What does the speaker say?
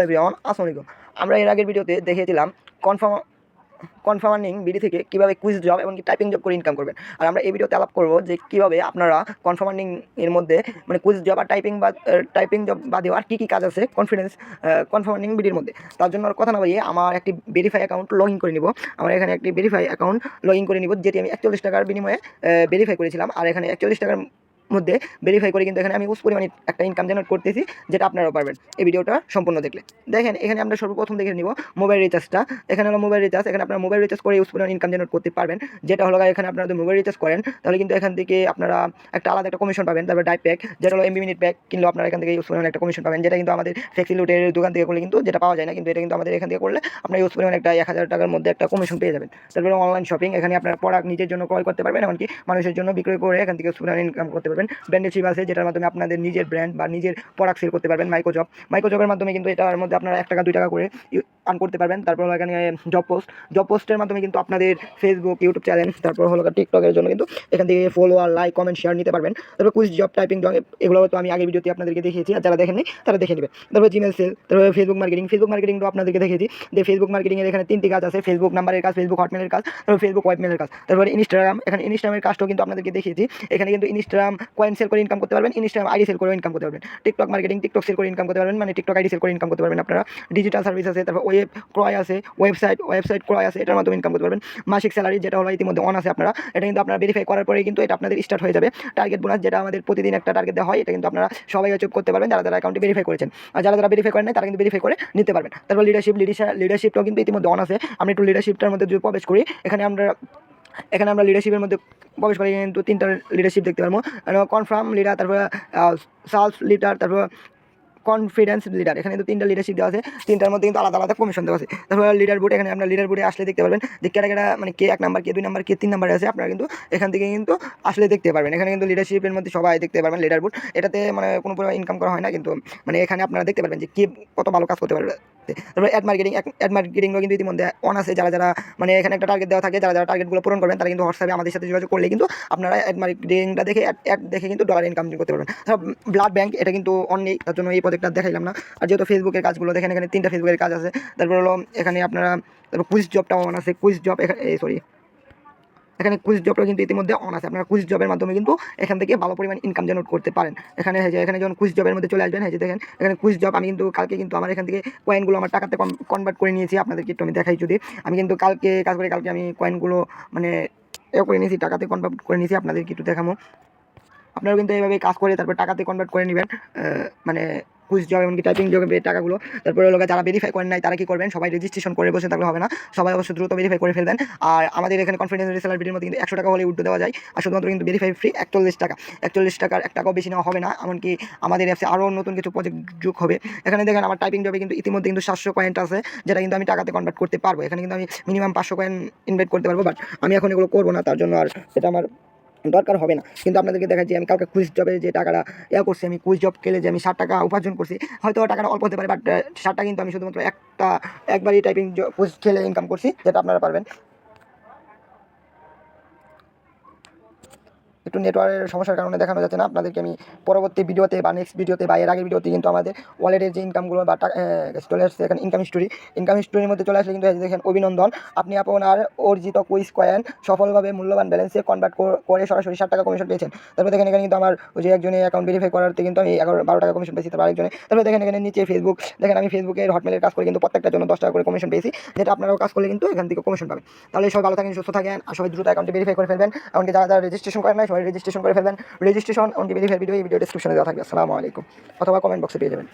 Everyone, আসসালামু আলাইকুম। আমরা এর আগের ভিডিওতে দেখিয়েছিলাম কনফার্মিং বিডি থেকে কীভাবে কুইজ জব এবং টাইপিং জব করে ইনকাম করবেন। আর আমরা এই ভিডিওতে আলাপ করবো যে কীভাবে আপনারা কনফার্মিং এর মধ্যে মানে কুইজ জব আর টাইপিং জব বাদেও আর কী কী কাজ আছে কনফার্মিং বিডির মধ্যে। তার জন্য আর কথা না বাড়িয়ে আমার একটি ভেরিফাই অ্যাকাউন্ট লগ ইন করে নিব। আমার এখানে একটি ভেরিফাই অ্যাকাউন্ট লগ ইন করে নিব, যেটি আমি 41 টাকার বিনিময়ে ভেরিফাই করেছিলাম। আর এখানে 41 টাকার মধ্যে ভেরিফাই করে কিন্তু এখানে আমি উস পরিমাণে একটা ইনকাম জেনারেট করতেছি, যেটা আপনারাও পারবেন এই ভিডিওটা সম্পূর্ণ দেখলে। দেখেন এখানে আমরা সর্বপ্রথম দেখে নিব মোবাইল রিচার্জটা। এখানে হলো মোবাইল রিচার্জ। এখানে আপনারা মোবাইল রিচার্জ করে উস পরিমাণ ইনকাম জেনারেট করতে পারবেন, যেটা হলো এখানে আপনারা যদি মোবাইল রিচার্জ করেন তাহলে কিন্তু এখান থেকে আপনারা একটা আলাদা একটা কমিশন পাবেন। তারপর ডাই প্যাক, যেটা হলো এমবি মিনিট প্যাক কিনলেও আপনারা এখান থেকে ইউজ পরিমাণ একটা কমিশন পাবেন, যেটা কিন্তু আমাদের ফ্লেক্সি লুটের দোকান থেকে করলে কিন্তু যেটা পাওয়া যায় না, কিন্তু এটা কিন্তু আমাদের এখান থেকে করলে আপনারা ইউজ পরিমাণ একটা 1000 টাকার মধ্যে একটা কমিশন পেয়ে যাবেন। তারপরে অনলাইন শপিং, এখানে আপনারা প্রোডাক্ট নিজের জন্য ক্রয় করতে পারবেন, এমনকি মানুষের জন্য বিক্রয় করে এখান থেকে ইউজ পরিমাণ ইনকাম করতে পারবেন। ব্র্যান্ডশিপ আছে, যেটার মাধ্যমে আপনাদের নিজের ব্র্যান্ড বা নিজের প্রোডাক্ট সেল করতে পারবেন। মাইক্রোজবের মাধ্যমে কিন্তু এটার মধ্যে আপনারা 1 টাকা 2 টাকা করে আর্ন করতে পারবেন। তারপর এখানে জব পোস্টের মাধ্যমে কিন্তু আপনাদের ফেসবুক, ইউটিউব চ্যানেল, তারপর হলো টিকটকের জন্য কিন্তু এখান থেকে ফলোয়ার, লাইক, কমেন্ট, শেয়ার নিতে পারবেন। তারপর কুইজ জব, টাইপিং জব, এগুলো তো আমি আগের ভিডিওতে আপনাদেরকে দেখিয়েছি, আর যারা দেখেননি তারা দেখে নেবেন। তারপর জিমেল সেল, তারপর ফেসবুক মার্কেটিংটা আপনাদেরকে দেখিয়েছি যে ফেসবুক মার্কেটিংয়ের এখানে 3টি কাজ আছে: ফেসবুক নাম্বারের কাজ, ফেসবুক হটমেলের কাজ, তারপর ফেসবুক ওয়েবমেলের কাজ। তারপর ইনস্টাগ্রাম, এখানে ইনস্টাগ্রামের কাজটাও কিন্তু আপনাদেরকে দেখিয়েছি। এখানে কিন্তু ইনস্টাগ্রাম কয়েন সেল করে ইনকাম করতে পারবেন, ইনস্টাগ্রাম আইডি সেল করে ইনকাম করতে পারবেন। টিকটক মার্কেটিং, টিকটক সেল করে ইনকাম করতে পারবেন, মানে টিকটক আইডি সেল করে ইনকাম করতে পারবেন আপনারা। ডিজিটাল সার্ভিস আছে, তারপর ওয়েব ক্রয় আছে, ওয়েবসাইট ক্রয় আছে, এটার মাধ্যমে ইনকাম করতে পারবেন। মাসিক স্যালারি, যেটা হলো ইতিমধ্যে অন আছে আপনারা, এটা কিন্তু আপনারা ভেরিফাই করার পরে কিন্তু এটা আপনাদের স্টার্ট হয়ে যাবে। টার্গেট বোনাস, যেটা আমাদের প্রতিদিন একটা টার্গেট দেওয়া হয়, এটা কিন্তু আপনারা সবাই অ্যাচিভ করতে পারবেন যারা অ্যাকাউন্টে ভেরিফাই করেছেন। আর যারা ভেরিফাই করেন নাই তারা কিন্তু ভেরিফাই করে নিতে পারবেন। তারপর লিডারশিপটাও কিন্তু ইতিমধ্যে অন আছে। আমি একটু লিডারশিপটার মধ্যে যদি প্রবেশ করি, এখানে আমরা লিডারশিপের মধ্যে প্রবেশ করি কিন্তু 3টা লিডারশিপ দেখতে পারবো: কনফার্ম লিডার, তারপর সেলফ লিডার, তারপর কনফিডেন্স লিডার। এখানে কিন্তু 3টা লিডারশিপ দেওয়া আছে, 3টার মধ্যে কিন্তু আলাদা আলাদা কমিশন দেওয়া আছে। তারপর লিডার বোর্ড, এখানে আমরা লিডার বোর্ডে আসলে দেখতে পারবেন যে কেটা মানে কে 1 নাম্বার, কে 2 নাম্বার, কে 3 নাম্বারে আছে। আপনারা কিন্তু এখান থেকে কিন্তু আসলে দেখতে পারবেন। এখানে কিন্তু লিডারশিপের মধ্যে সবাই দেখতে পারবেন লিডার বোর্ড। এটাতে মানে কোনো পরিমাণ ইনকাম করা হয় না, কিন্তু মানে এখানে আপনারা দেখতে পারবেন যে কে কত ভালো কাজ করতে পারবে। তারপর অ্যাড মার্কেটিংও কিন্তু ইতিমধ্যে অন আছে। যারা মানে এখানে একটা টার্গেট দেওয়া থাকে, যারা টার্গেটগুলো পূরণ করবেন তারা কিন্তু হোয়াটসঅ্যাপে আমাদের সাথে যোগাযোগ করলে কিন্তু আপনারা অ্যাড মার্কেটিংটা দেখে অ্যাড দেখে কিন্তু ডলার ইনকাম করতে পারবেন। ব্লাড ব্যাংক, এটা কিন্তু অন নেই, তার জন্য এই প্রজেক্টটা দেখাইলাম না। আর যেহেতু ফেসবুকের কাজগুলো দেখেন, এখানে 3টা ফেসবুকের কাজ আছে। তারপর হলো এখানে আপনারা তারপর কুইজ জবটা অন আছে। এখানে কুইজ জবটা কিন্তু ইতিমধ্যে অন আছে। আপনারা কুইজ জবের মাধ্যমে কিন্তু এখান থেকে ভালো পরিমাণ ইনকাম জেনারেট করতে পারেন। এখানে যখন কুইজ জবের মধ্যে চলে আসবেন, দেখেন এখানে কুইজ জব। আমি কিন্তু কালকে কিন্তু আমার এখান থেকে কয়েনগুলো আমার টাকাতে কনভার্ট করে নিয়েছি। আপনাদেরকে একটু আমি দেখাই। যদি আমি কিন্তু কালকে আমি কয়েনগুলো মানে করে নিয়েছি, টাকাতে কনভার্ট করে নিয়েছি। আপনাদেরকে একটু দেখাবো। আপনারা কিন্তু এইভাবে কাজ করে তারপর টাকাতে কনভার্ট করে নেবেন, মানে কুইজ জব এমনকি টাইপিং জবের টাকাগুলো। তারপরে লোক যারা ভেরিফাই করেন নাই তারা কি করবেন, সবাই রেজিস্ট্রেশন করে বসে থাকলে হবে না, সবাই অবশ্যই দ্রুত ভেরিফাই করে ফেলবেন। আর আমাদের এখানে কনফিডেন্স রিসেলার বিডির মধ্যে কিন্তু 100 টাকা হলে উঠতে দেওয়া যায়, আর শুধুমাত্র কিন্তু ভেরিফাই ফ্রি 41 টাকা। 41 টাকার 1 টাকাও বেশি নেওয়া হবে না। এমনকি আমাদের অ্যাপসে আরও নতুন কিছু প্রজেক্ট যোগ হবে। এখানে দেখেন আমার টাইপিং জবে কিন্তু ইতিমধ্যে কিন্তু 700 কয়েন আছে, যেটা কিন্তু আমি টাকাতে কনভার্ট করতে পারবো। এখানে কিন্তু আমি মিনিমাম 500 কয়েন ইনভাইট করতে পারবো, বাট আমি এখন এগুলো করবো না, তার জন্য আর এটা আমার দরকার হবে না। কিন্তু আপনাদেরকে দেখাচ্ছি আমি কালকে কুইজ জবে যে টাকাটা করছি, আমি কুইজ জব খেলে যে আমি 60 টাকা উপার্জন করছি। হয়তো টাকাটা অল্প হতে পারে, বাট 60 টাকা কিন্তু আমি শুধুমাত্র একবারই টাইপিং কুইজ খেলে ইনকাম করছি, যেটা আপনারা পারবেন। একটু নেটওয়ার্কের সমস্যার কারণে দেখানো যাচ্ছে না আপনাদেরকে। আমি পরবর্তী ভিডিওতে বা নেক্সট ভিডিওতে বা এর আগের ভিডিওতে কিন্তু আমাদের ওয়ালেটের যে ইনকামগুলো বা চলে আসছে এখানে ইনকাম হিস্টোরির মধ্যে চলে আসলে কিন্তু দেখেন অভিনন্দন, আপনি আপনার অর্জিত কুইজ কয়েন সফলভাবে মূল্যবান ব্যালেন্সে কনভার্ট করে সরাসরি 60 টাকা কমিশন পেয়েছেন। তারপর দেখেন এখানে কিন্তু আমার ওই যে একজনের অ্যাকাউন্ট ভেরিফাই করাতে কিন্তু আমি 12 টাকা কমিশন পেয়েছি, তারপর আরেকজনে। তারপরে দেখেন এখানে নিচে ফেসবুক, দেখেন আমি ফেসবুকের হটমেলের কাজ করে কিন্তু প্রত্যেকটার জন্য 10 টাকা করে কমিশন পেয়েছি, যেটা আপনারাও কাজ করলে কিন্তু এখান থেকে কমিশন পাবেন। তাহলে সবাই ভালো থাকেন, সুস্থ থাকেন, আর সবাই দ্রুত অ্যাকাউন্টে ভেরিফাই করে ফেলবেন। এমনকি যারা রেজিস্ট্রেশন করেন নাই সবাই রেজিস্ট্রেশন করে ফেলবেন। রেজিস্ট্রেশন অন ভেরিফাই ভিডিও এই ভিডিও ডেসক্রিপশনে দেওয়া থাকবে। আসসালামু আলাইকুম, অথবা কমেন্ট বক্সে পেয়ে যাবেন।